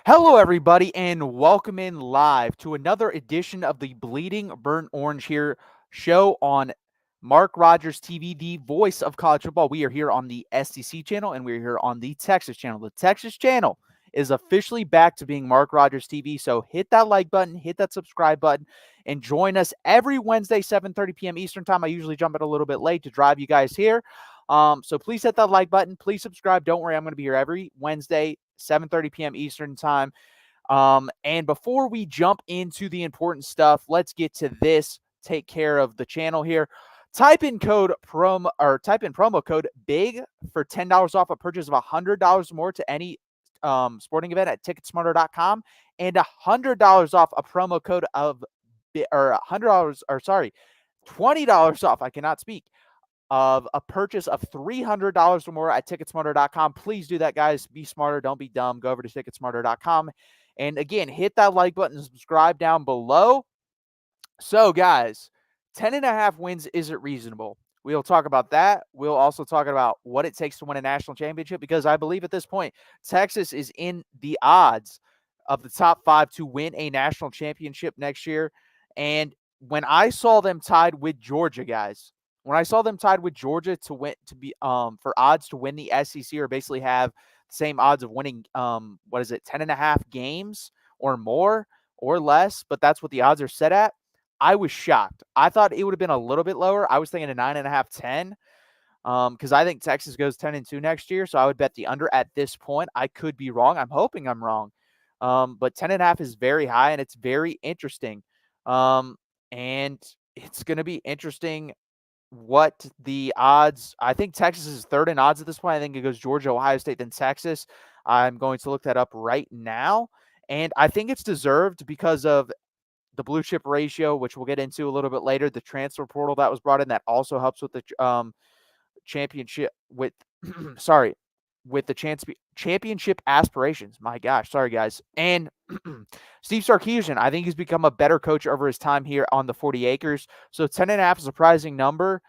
Hello, everybody, and welcome in live to another edition of the Bleeding Burnt Orange here show on Mark Rogers TV, the voice of college football. We are here on the SEC channel and we're here on the Texas channel. The Texas channel is officially back to being Mark Rogers TV. So hit that like button, hit that subscribe button, and join us every Wednesday, 7:30 p.m. Eastern time. I usually jump in a little bit late to drive you guys here. So please hit that like button. Please subscribe. Don't worry, I'm going to be here every Wednesday, 7:30 p.m. Eastern time. And before we jump into the important stuff, let's get to this. Take care of the channel here. Type in promo code BIG for $10 off a purchase of $100 more to any sporting event at ticketsmarter.com and $100 off a promo code of or $100 or sorry, $20 off. I cannot speak of a purchase of $300 or more at ticketsmarter.com. Please do that, guys. Be smarter. Don't be dumb. Go over to ticketsmarter.com. And again, hit that like button and subscribe down below. So, guys, 10.5 wins isn't reasonable. We'll talk about that. We'll also talk about what it takes to win a national championship because I believe at this point, Texas is in the odds of the top 5 to win a national championship next year. And when I saw them tied with Georgia, guys, when I saw them tied with Georgia to win to be for odds to win the SEC or basically have the same odds of winning 10.5 games or more or less, but that's what the odds are set at. I was shocked. I thought it would have been a little bit lower. I was thinking a 9.5, 10. Because I think Texas goes 10-2 next year. So I would bet the under at this point. I could be wrong. I'm hoping I'm wrong. But 10.5 is very high and it's very interesting. And it's going to be interesting what the odds. I think Texas is third in odds at this point. I think it goes Georgia, Ohio State, then Texas. I'm going to look that up right now. And I think it's deserved because of the blue chip ratio, which we'll get into a little bit later, the transfer portal that was brought in that also helps with the championship with sorry, with the championship aspirations. My gosh, sorry guys. And Steve Sarkisian, I think he's become a better coach over his time here on the 40 acres. So 10.5 is a surprising number.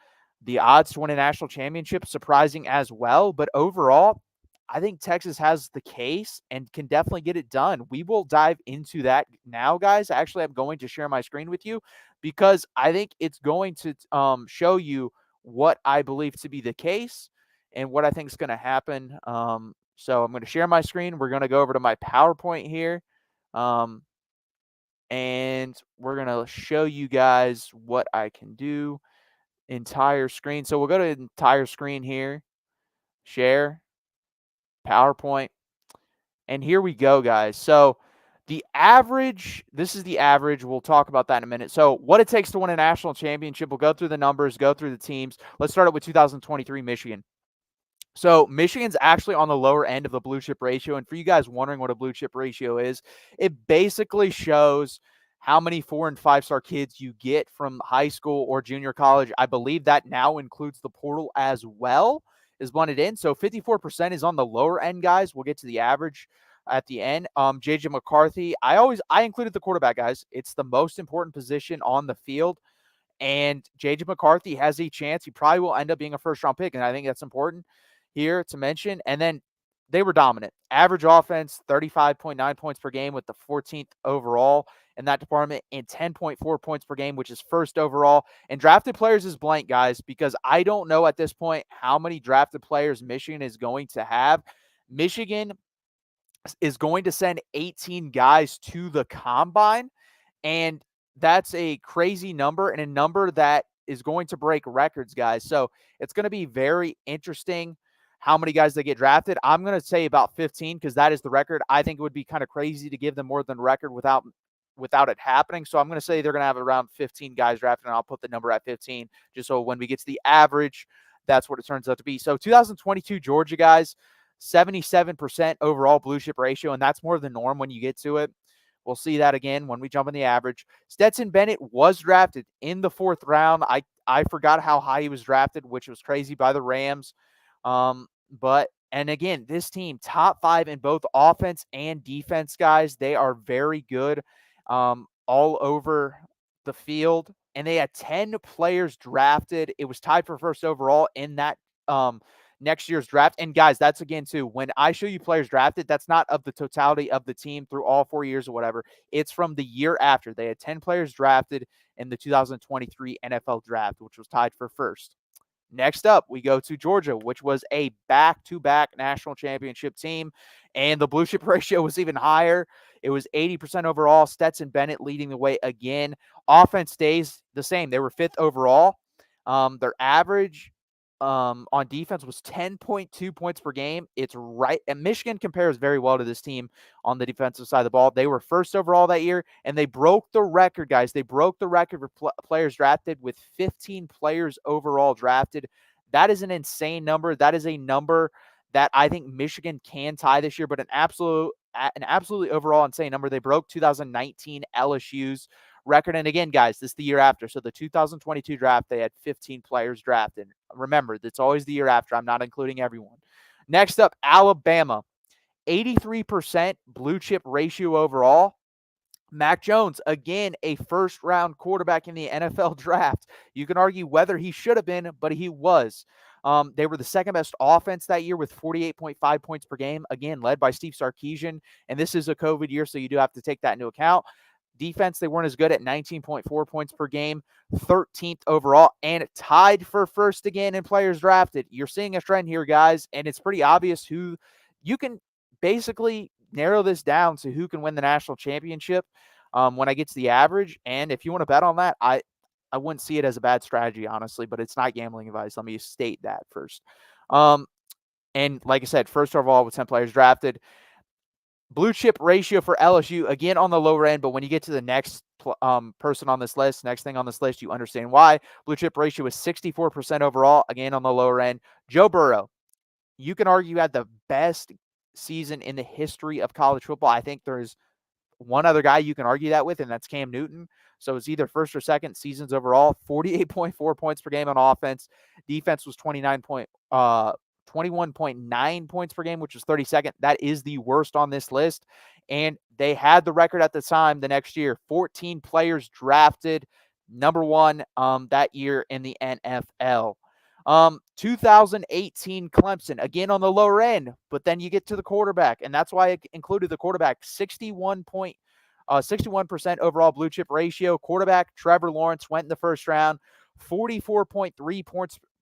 The odds to win a national championship surprising as well. But overall, I think Texas has the case and can definitely get it done. We will dive into that now, guys. Actually, I'm going to share my screen with you because I think it's going to show you what I believe to be the case and what I think is going to happen. So I'm going to share my screen. We're going to go over to my PowerPoint here. And we're going to show you guys what I can do. Entire screen. So we'll go to entire screen here. Share. PowerPoint. And here we go, guys. So the average, this is the average. We'll talk about that in a minute. So what it takes to win a national championship, we'll go through the numbers, go through the teams. Let's start it with 2023 Michigan. So Michigan's actually on the lower end of the blue chip ratio. And for you guys wondering what a blue chip ratio is, it basically shows how many 4 and 5-star kids you get from high school or junior college. I believe that now includes the portal as well, is blended in. So 54% is on the lower end, guys. We'll get to the average at the end. JJ McCarthy, I included the quarterback, guys. It's the most important position on the field. And JJ McCarthy has a chance. He probably will end up being a first-round pick, and I think that's important here to mention. And then they were dominant. Average offense, 35.9 points per game with the 14th overall in that department and 10.4 points per game, which is first overall. And drafted players is blank, guys, because I don't know at this point how many drafted players Michigan is going to have. Michigan is going to send 18 guys to the combine, and that's a crazy number and a number that is going to break records, guys. So it's going to be very interesting how many guys they get drafted. I'm going to say about 15 because that is the record. I think it would be kind of crazy to give them more than record without it happening. So I'm going to say they're going to have around 15 guys drafted, and I'll put the number at 15 just so when we get to the average, that's what it turns out to be. So 2022 Georgia, guys, 77% overall blue chip ratio, and that's more the norm when you get to it. We'll see that again when we jump in the average. Stetson Bennett was drafted in the 4th round. I forgot how high he was drafted, which was crazy by the Rams. And again, this team, top 5 in both offense and defense, guys. They are very good all over the field. And they had 10 players drafted. It was tied for first overall in that next year's draft. And guys, that's again too, when I show you players drafted, that's not of the totality of the team through all 4 years or whatever. It's from the year after. They had 10 players drafted in the 2023 NFL draft, which was tied for first. Next up, we go to Georgia, which was a back-to-back national championship team, and the blue chip ratio was even higher. It was 80% overall. Stetson Bennett leading the way again. Offense stays the same. They were fifth overall. Their average on defense was 10.2 points per game. It's right. And Michigan compares very well to this team on the defensive side of the ball. They were first overall that year, and they broke the record, guys. They broke the record for players drafted with 15 players overall drafted. That is an insane number. That is a number that I think Michigan can tie this year, but an absolutely overall insane number. They broke 2019 LSU's record. And again, guys, this is the year after. So the 2022 draft, they had 15 players drafted. Remember, it's always the year after. I'm not including everyone. Next up, Alabama. 83% blue chip ratio overall. Mac Jones, again, a first-round quarterback in the NFL draft. You can argue whether he should have been, but he was. They were the second-best offense that year with 48.5 points per game, again, led by Steve Sarkisian. And this is a COVID year, so you do have to take that into account. Defense, they weren't as good at 19.4 points per game, 13th overall, and tied for first again in players drafted. You're seeing a trend here, guys, and it's pretty obvious who you can basically narrow this down to who can win the national championship when I get to the average. And if you want to bet on that, I wouldn't see it as a bad strategy, honestly, but it's not gambling advice. Let me state that first. And like I said, first overall with 10 players drafted. Blue chip ratio for LSU, again, on the lower end, but when you get to the next person on this list, next thing on this list, you understand why. Blue chip ratio is 64% overall, again, on the lower end. Joe Burrow, you can argue had the best season in the history of college football. I think there's one other guy you can argue that with, and that's Cam Newton. So it's either first or second seasons overall. 48.4 points per game on offense. Defense was 21.9 points per game, which was 32nd. That is the worst on this list. And they had the record at the time the next year. 14 players drafted, number one that year in the NFL. 2018 Clemson, again on the lower end, but then you get to the quarterback, and that's why it included the quarterback. 61% overall blue chip ratio. Quarterback Trevor Lawrence went in the first round. 44.3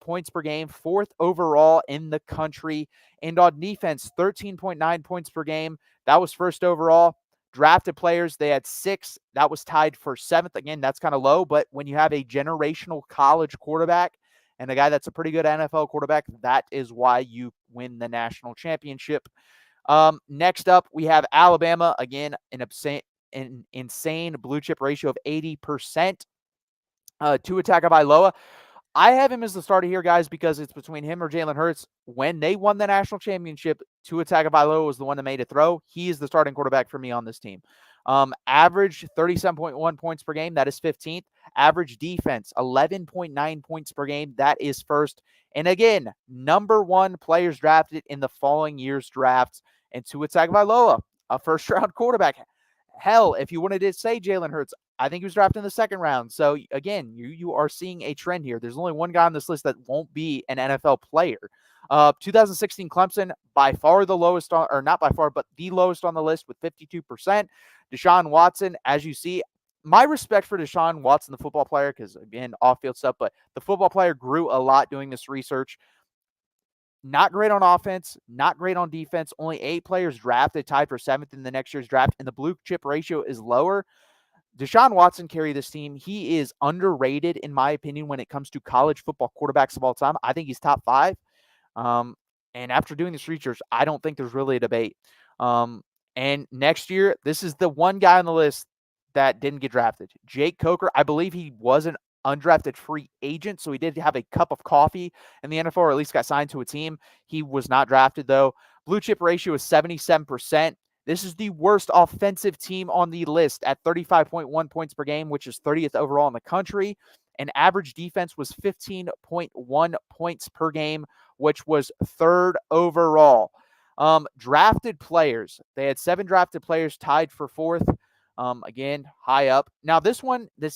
points per game, fourth overall in the country. And on defense, 13.9 points per game. That was first overall. Drafted players, they had 6. That was tied for 7th. Again, that's kind of low, but when you have a generational college quarterback and a guy that's a pretty good NFL quarterback, that is why you win the national championship. Next up, we have Alabama. Again, an insane blue chip ratio of 80%. Tua Tagovailoa. I have him as the starter here, guys, because it's between him or Jalen Hurts. When they won the national championship, Tua Tagovailoa was the one that made a throw. He is the starting quarterback for me on this team. Average 37.1 points per game. That is 15th. Average defense, 11.9 points per game. That is first. And again, number one players drafted in the following year's drafts. And Tua Tagovailoa, a first-round quarterback. Hell, if you wanted to say Jalen Hurts, I think he was drafted in the second round. So again, you are seeing a trend here. There's only one guy on this list that won't be an NFL player. 2016 Clemson, by far the lowest on, or not by far, but the lowest on the list with 52%. Deshaun Watson, as you see, my respect for Deshaun Watson, the football player, because again, off-field stuff, but the football player grew a lot doing this research. Not great on offense, not great on defense. Only 8 players drafted, tied for 7th in the next year's draft, and the blue chip ratio is lower. Deshaun Watson carried this team. He is underrated, in my opinion, when it comes to college football quarterbacks of all time. I think he's top 5. And after doing this research, I don't think there's really a debate. And next year, this is the one guy on the list that didn't get drafted. Jake Coker, I believe he was an undrafted free agent, so he did have a cup of coffee in the NFL, or at least got signed to a team. He was not drafted, though. Blue chip ratio is 77%. This is the worst offensive team on the list at 35.1 points per game, which is 30th overall in the country. And average defense was 15.1 points per game, which was 3rd overall. Drafted players. They had 7 drafted players tied for 4th. Again, high up. Now, this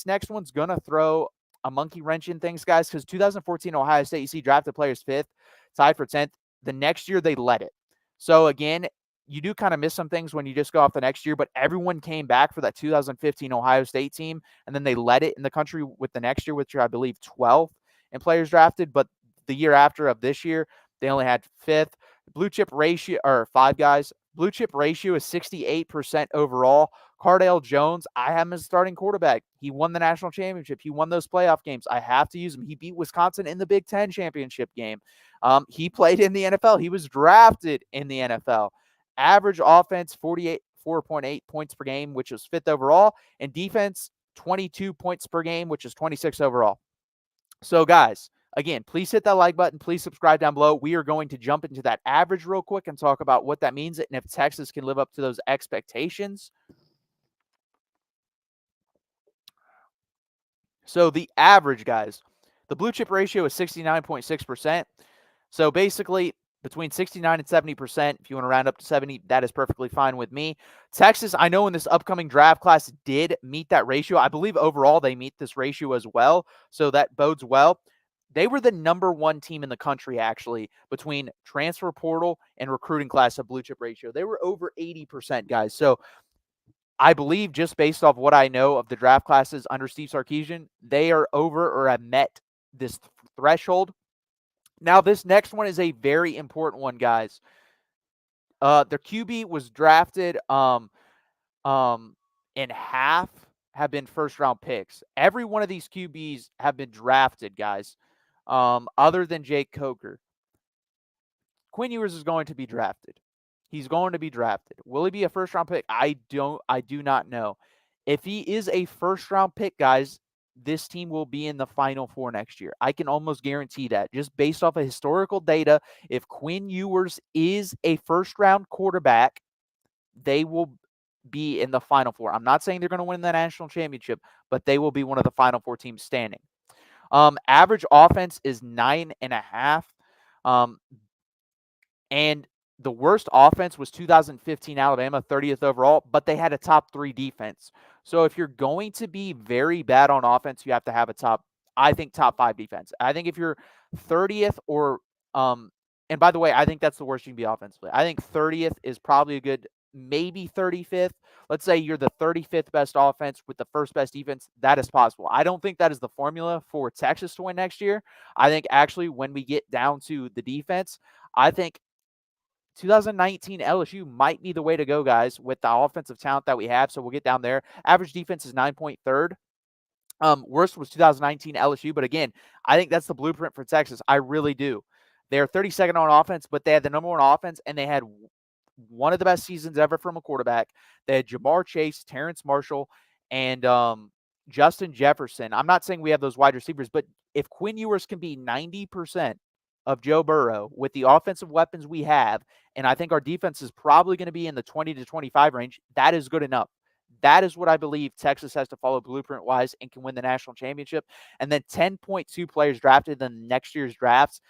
next one's going to throw a monkey wrench in things, guys, because 2014 Ohio State, you see drafted players 5th, tied for 10th. The next year they led it. So again, you do kind of miss some things when you just go off the next year, but everyone came back for that 2015 Ohio State team, and then they led it in the country with the next year, which I believe 12th in players drafted. But the year after of this year, they only had 5th. Blue chip ratio, or 5 guys. Blue chip ratio is 68% overall. Cardale Jones, I have him as starting quarterback. He won the national championship. He won those playoff games. I have to use him. He beat Wisconsin in the Big Ten championship game. He played in the NFL. He was drafted in the NFL. Average offense, 4.8 points per game, which is 5th overall. And defense, 22 points per game, which is 26 overall. So, guys, again, please hit that like button. Please subscribe down below. We are going to jump into that average real quick and talk about what that means and if Texas can live up to those expectations. So the average, guys, the blue chip ratio is 69.6%. So basically, between 69 and 70%, if you want to round up to 70, that is perfectly fine with me. Texas, I know in this upcoming draft class did meet that ratio. I believe overall they meet this ratio as well. So that bodes well. They were the number 1 team in the country, actually, between transfer portal and recruiting class of blue chip ratio. They were over 80%, guys. So I believe just based off what I know of the draft classes under Steve Sarkisian, they are over or have met this threshold. Now, this next one is a very important one, guys. Their QB was drafted in half have been first-round picks. Every one of these QBs have been drafted, guys, other than Jake Coker. Quinn Ewers is going to be drafted. He's going to be drafted. Will he be a first-round pick? I do not know. If he is a first-round pick, guys, this team will be in the Final Four next year. I can almost guarantee that. Just based off of historical data, if Quinn Ewers is a first-round quarterback, they will be in the Final Four. I'm not saying they're going to win the national championship, but they will be one of the Final Four teams standing. Average offense is 9.5. And the worst offense was 2015 Alabama, 30th overall, but they had a top 3 defense. So if you're going to be very bad on offense, you have to have a top 5 defense. I think if you're 30th or and by the way, I think that's the worst you can be offensively. I think 30th is probably a good, maybe 35th. Let's say you're the 35th best offense with the first best defense. That is possible. I don't think that is the formula for Texas to win next year. I think actually when we get down to the defense, I think 2019 LSU might be the way to go, guys, with the offensive talent that we have. So we'll get down there. Average defense is 9.3. Worst was 2019 LSU. But again, I think that's the blueprint for Texas. I really do. They're 32nd on offense, but they had the number 1 offense, and they had one of the best seasons ever from a quarterback. They had Jamar Chase, Terrence Marshall, and Justin Jefferson. I'm not saying we have those wide receivers, but if Quinn Ewers can be 90% of Joe Burrow with the offensive weapons we have, and I think our defense is probably going to be in the 20 to 25 range, that is good enough. That is what I believe Texas has to follow blueprint-wise and can win the national championship. And then 10.2 players drafted in next year's drafts.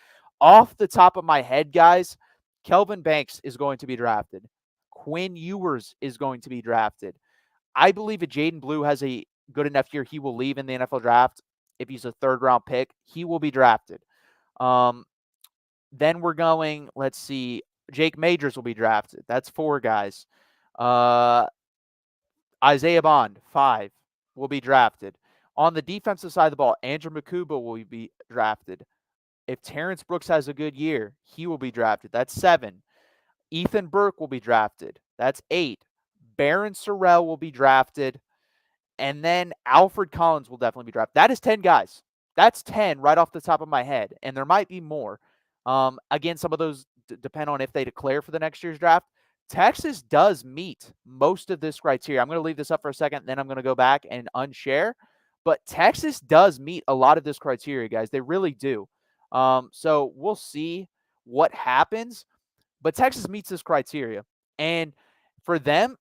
Off the top of my head, guys, Kelvin Banks is going to be drafted. Quinn Ewers is going to be drafted. I believe if Jaden Blue has a good enough year, he will leave in the NFL draft. If he's a 3rd-round pick, he will be drafted. Then we're going, let's see, Jake Majors will be drafted. That's 4 guys. Isaiah Bond, 5, will be drafted. On the defensive side of the ball, Andrew Makuba will be drafted. If Terrence Brooks has a good year, he will be drafted. That's 7. Ethan Burke will be drafted. That's 8. Barron Sorrell will be drafted. And then Alfred Collins will definitely be drafted. That is 10 guys. That's 10 right off the top of my head. And there might be more. Again, some of those depend on if they declare for the next year's draft. Texas does meet most of this criteria. I'm going to leave this up for a second, then I'm going to go back and unshare. But Texas does meet a lot of this criteria, guys. They really do. So we'll see what happens. But Texas meets this criteria. And for them,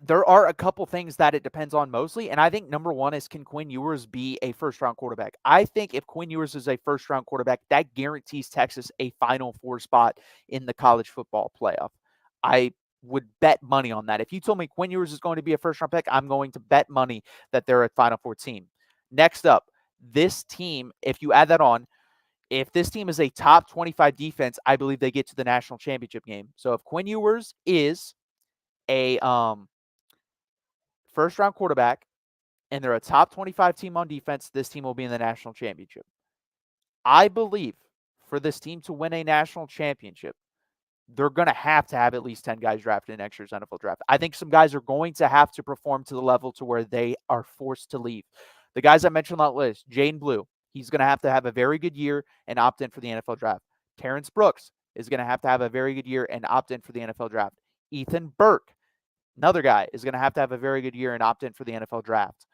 there are a couple things that it depends on mostly. And I think number 1 is, can Quinn Ewers be a first-round quarterback? I think if Quinn Ewers is a first-round quarterback, that guarantees Texas a Final Four spot in the college football playoff. I would bet money on that. If you told me Quinn Ewers is going to be a first-round pick, I'm going to bet money that they're a Final Four team. Next up, this team, if you add that on, if this team is a top 25 defense, I believe they get to the national championship game. So if Quinn Ewers is a first round quarterback and they're a top 25 team on defense, this team will be in the national championship. I believe for this team to win a national championship, they're going to have at least 10 guys drafted in next year's NFL draft. I think some guys are going to have to perform to the level to where they are forced to leave. The guys I mentioned on that list, Jane Blue, he's going to have a very good year and opt in for the NFL draft. Terrence Brooks is going to have a very good year and opt in for the NFL draft. Ethan Burke, another guy, is going to have a very good year and opt in for the NFL draft.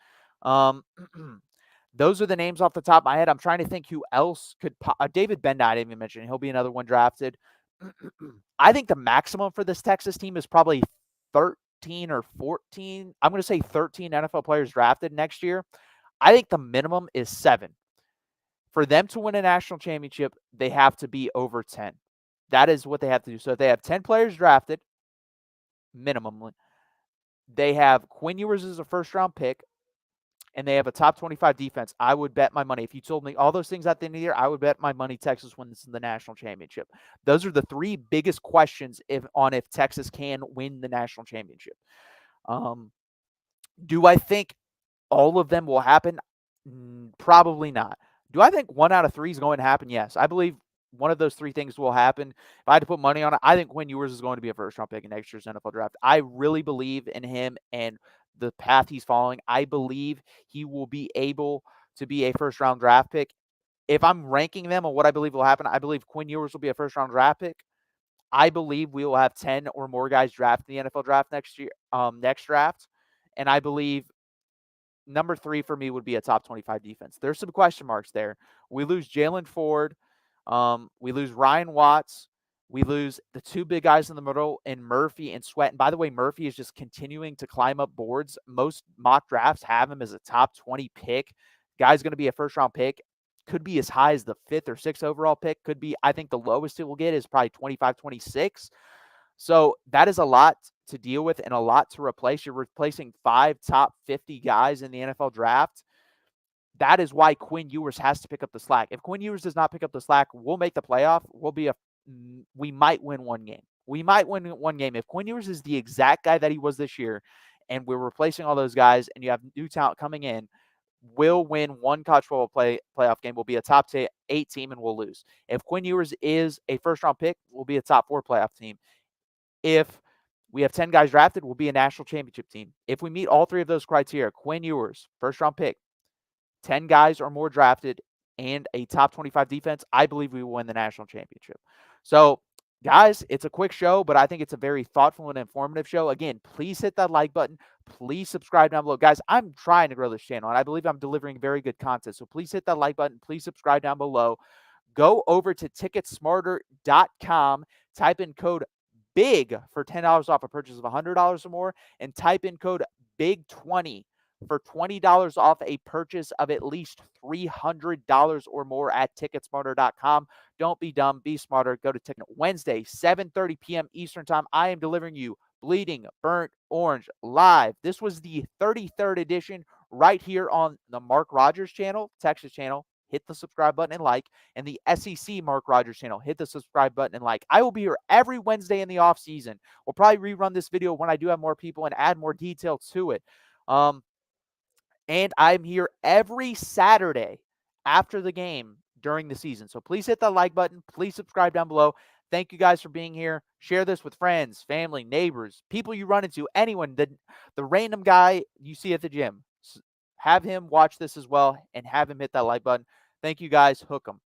Those are the names off the top of my head. I'm trying to think who else could David Benda, I didn't even mention. He'll be another one drafted. I think the maximum for this Texas team is probably 13 or 14. I'm going to say 13 NFL players drafted next year. I think the minimum is 7. For them to win a national championship, they have to be over 10. That is what they have to do. So if they have 10 players drafted, minimum, they have Quinn Ewers as a first-round pick, and they have a top 25 defense, I would bet my money. If you told me all those things at the end of the year, I would bet my money Texas wins the national championship. Those are the 3 biggest questions if Texas can win the national championship. Do I think all of them will happen? Probably not. Do I think 1 out of 3 is going to happen? Yes. I believe one of those 3 things will happen. If I had to put money on it, I think Quinn Ewers is going to be a first-round pick in next year's NFL draft. I really believe in him and the path he's following. I believe he will be able to be a first-round draft pick. If I'm ranking them on what I believe will happen, I believe Quinn Ewers will be a first-round draft pick. I believe we will have 10 or more guys drafted in the NFL draft next year, next draft. And I believe number 3 for me would be a top 25 defense. There's some question marks there. We lose Jalen Ford. We lose Ryan Watts. We lose the 2 big guys in the middle in Murphy and Sweat. And by the way, Murphy is just continuing to climb up boards. Most mock drafts have him as a top 20 pick. Guy's going to be a first-round pick. Could be as high as the 5th or 6th overall pick. Could be, I think the lowest it will get is probably 25, 26. So that is a lot to deal with and a lot to replace. You're replacing 5 top 50 guys in the NFL draft. That is why Quinn Ewers has to pick up the slack. If Quinn Ewers does not pick up the slack, we'll make the playoff. We might win 1 game. We might win 1 game. If Quinn Ewers is the exact guy that he was this year, and we're replacing all those guys, and you have new talent coming in, we'll win 1 college football playoff game. We'll be a top 8 team, and we'll lose. If Quinn Ewers is a first-round pick, we'll be a top 4 playoff team. If we have 10 guys drafted, we'll be a national championship team. If we meet all 3 of those criteria, Quinn Ewers, first-round pick, 10 guys or more drafted, and a top 25 defense, I believe we will win the national championship. So, guys, it's a quick show, but I think it's a very thoughtful and informative show. Again, please hit that like button. Please subscribe down below. Guys, I'm trying to grow this channel, and I believe I'm delivering very good content. So please hit that like button. Please subscribe down below. Go over to ticketsmarter.com. Type in code BIG for $10 off a purchase of $100 or more, and type in code BIG20 for $20 off a purchase of at least $300 or more at ticketsmarter.com. Don't be dumb, be smarter. Go to Ticket Wednesday, 7:30 p.m. Eastern Time. I am delivering you Bleeding Burnt Orange live. This was the 33rd edition right here on the Mark Rogers channel, Texas channel. Hit the subscribe button and like, and the SEC Mark Rogers channel. Hit the subscribe button and like. I will be here every Wednesday in the off season. We'll probably rerun this video when I do have more people and add more detail to it. And I'm here every Saturday after the game during the season. So please hit that like button. Please subscribe down below. Thank you guys for being here. Share this with friends, family, neighbors, people you run into, anyone, the random guy you see at the gym. Have him watch this as well and have him hit that like button. Thank you guys. Hook 'em.